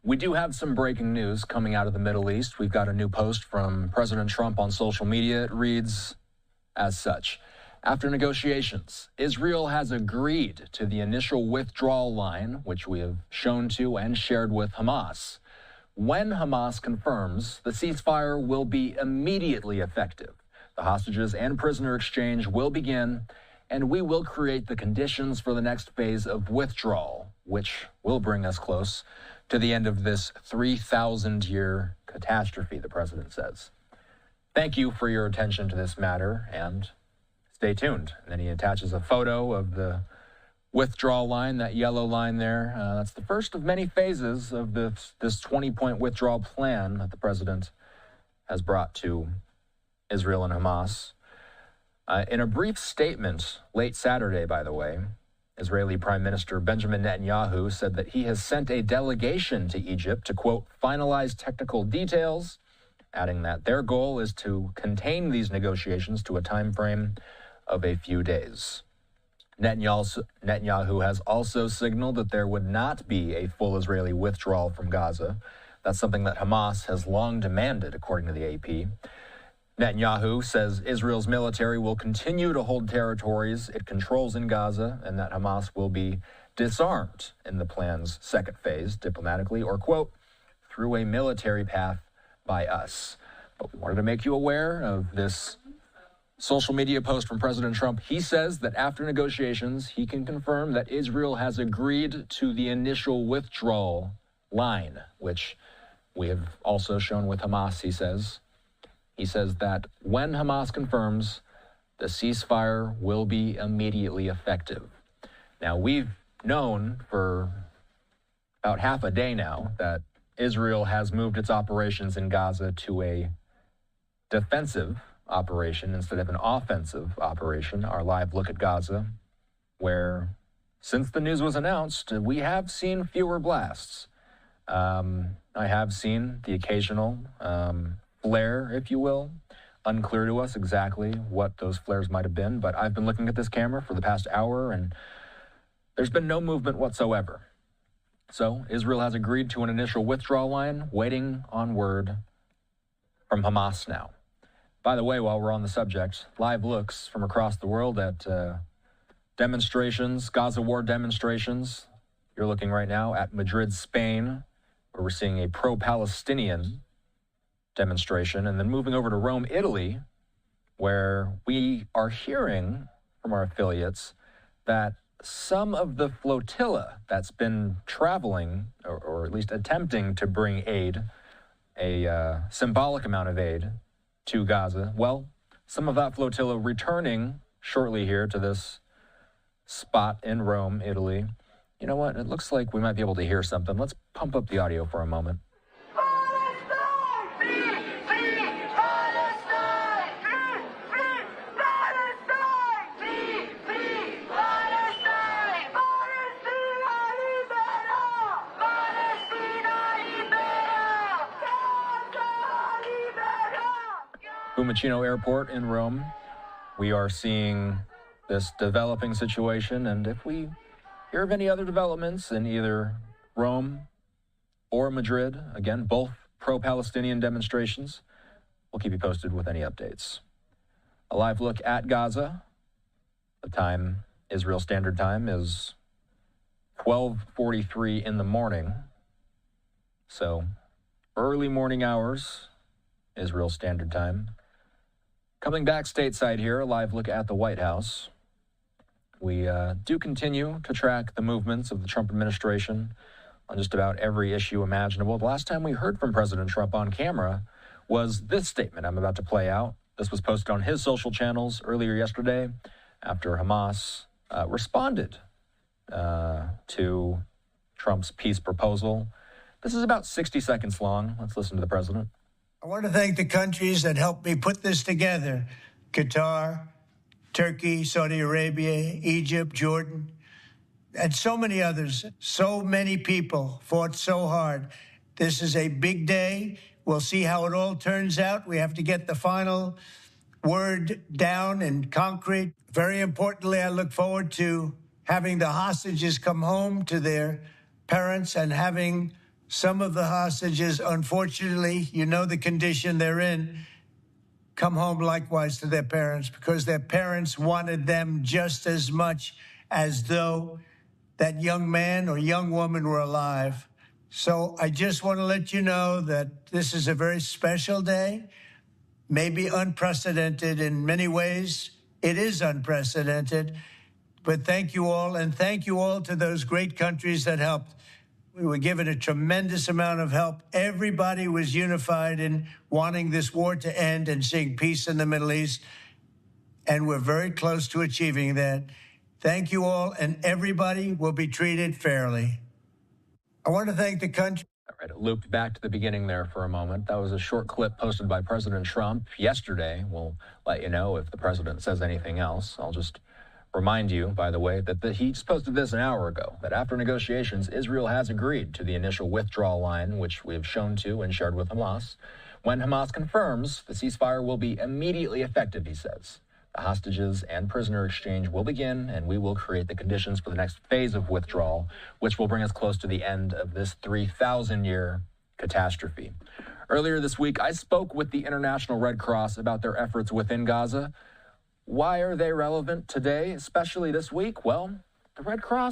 We do have some breaking news coming out of the Middle East. We've got a new post from President Trump on social media. It reads as such. After negotiations, Israel has agreed to the initial withdrawal line, which we have shown to and shared with Hamas. When Hamas confirms, the ceasefire will be immediately effective. The hostages and prisoner exchange will begin, and we will create the conditions for the next phase of withdrawal, which will bring us close to the end of this 3,000-year catastrophe, the president says. Thank you for your attention to this matter, and stay tuned. And then he attaches a photo of the withdrawal line, that yellow line there. That's the first of many phases of this 20-point withdrawal plan that the president has brought to Israel and Hamas. In a brief statement late Saturday, by the way, Israeli Prime Minister Benjamin Netanyahu said that he has sent a delegation to Egypt to, quote, finalize technical details, adding that their goal is to contain these negotiations to a time frame of a few days. Netanyahu has also signaled that there would not be a full Israeli withdrawal from Gaza. That's something that Hamas has long demanded, according to the AP. Netanyahu says Israel's military will continue to hold territories it controls in Gaza and that Hamas will be disarmed in the plan's second phase, diplomatically, or, quote, through a military path by us. But we wanted to make you aware of this social media post from President Trump. He says that after negotiations, he can confirm that Israel has agreed to the initial withdrawal line, which we have also shown with Hamas, he says. He says that when Hamas confirms, the ceasefire will be immediately effective. Now, we've known for about half a day now that Israel has moved its operations in Gaza to a defensive operation instead of an offensive operation. Our live look at Gaza, where since the news was announced, we have seen fewer blasts. I have seen the occasional flare, if you will. Unclear to us exactly what those flares might have been, but I've been looking at this camera for the past hour, and there's been no movement whatsoever. So Israel has agreed to an initial withdrawal line, waiting on word from Hamas now. By the way, while we're on the subject, live looks from across the world at demonstrations, Gaza war demonstrations. You're looking right now at Madrid, Spain, where we're seeing a pro-Palestinian demonstration, and then moving over to Rome, Italy, where we are hearing from our affiliates that some of the flotilla that's been traveling, or at least attempting to bring aid, a symbolic amount of aid to Gaza, well, some of that flotilla returning shortly here to this spot in Rome, Italy. You know what? It looks like we might be able to hear something. Let's pump up the audio for a moment. Fiumicino Airport in Rome. We are seeing this developing situation, and if we hear of any other developments in either Rome or Madrid, again, both pro-Palestinian demonstrations, we'll keep you posted with any updates. A live look at Gaza. The time, Israel Standard Time, is 12:43 in the morning. So, early morning hours, Israel Standard Time. Coming back stateside here, a live look at the White House. We do continue to track the movements of the Trump administration on just about every issue imaginable. The last time we heard from President Trump on camera was this statement I'm about to play out. This was posted on his social channels earlier yesterday after Hamas responded to Trump's peace proposal. This is about 60 seconds long. Let's listen to the president. I want to thank the countries that helped me put this together. Qatar, Turkey, Saudi Arabia, Egypt, Jordan, and so many others. So many people fought so hard. This is a big day. We'll see how it all turns out. We have to get the final word down and concrete. Very importantly, I look forward to having the hostages come home to their parents and having Some of the hostages, unfortunately, you know the condition they're in, come home likewise to their parents because their parents wanted them just as much as though that young man or young woman were alive. So I just want to let you know that this is a very special day, maybe unprecedented in many ways. It is unprecedented, but thank you all, and thank you all to those great countries that helped. We were given a tremendous amount of help. Everybody was unified in wanting this war to end and seeing peace in the Middle East, and we're very close to achieving that. Thank you all, and everybody will be treated fairly. I want to thank the country. All right, it looped back to the beginning there for a moment. That was a short clip posted by President Trump yesterday. We'll let you know if the president says anything else. I'll just remind you, by the way, that he just posted this an hour ago, that after negotiations, Israel has agreed to the initial withdrawal line, which we have shown to and shared with Hamas. When Hamas confirms, the ceasefire will be immediately effective, he says. The hostages and prisoner exchange will begin, and we will create the conditions for the next phase of withdrawal, which will bring us close to the end of this 3,000-year catastrophe. Earlier this week, I spoke with the International Red Cross about their efforts within Gaza. Why are they relevant today, especially this week? Well, the Red Cross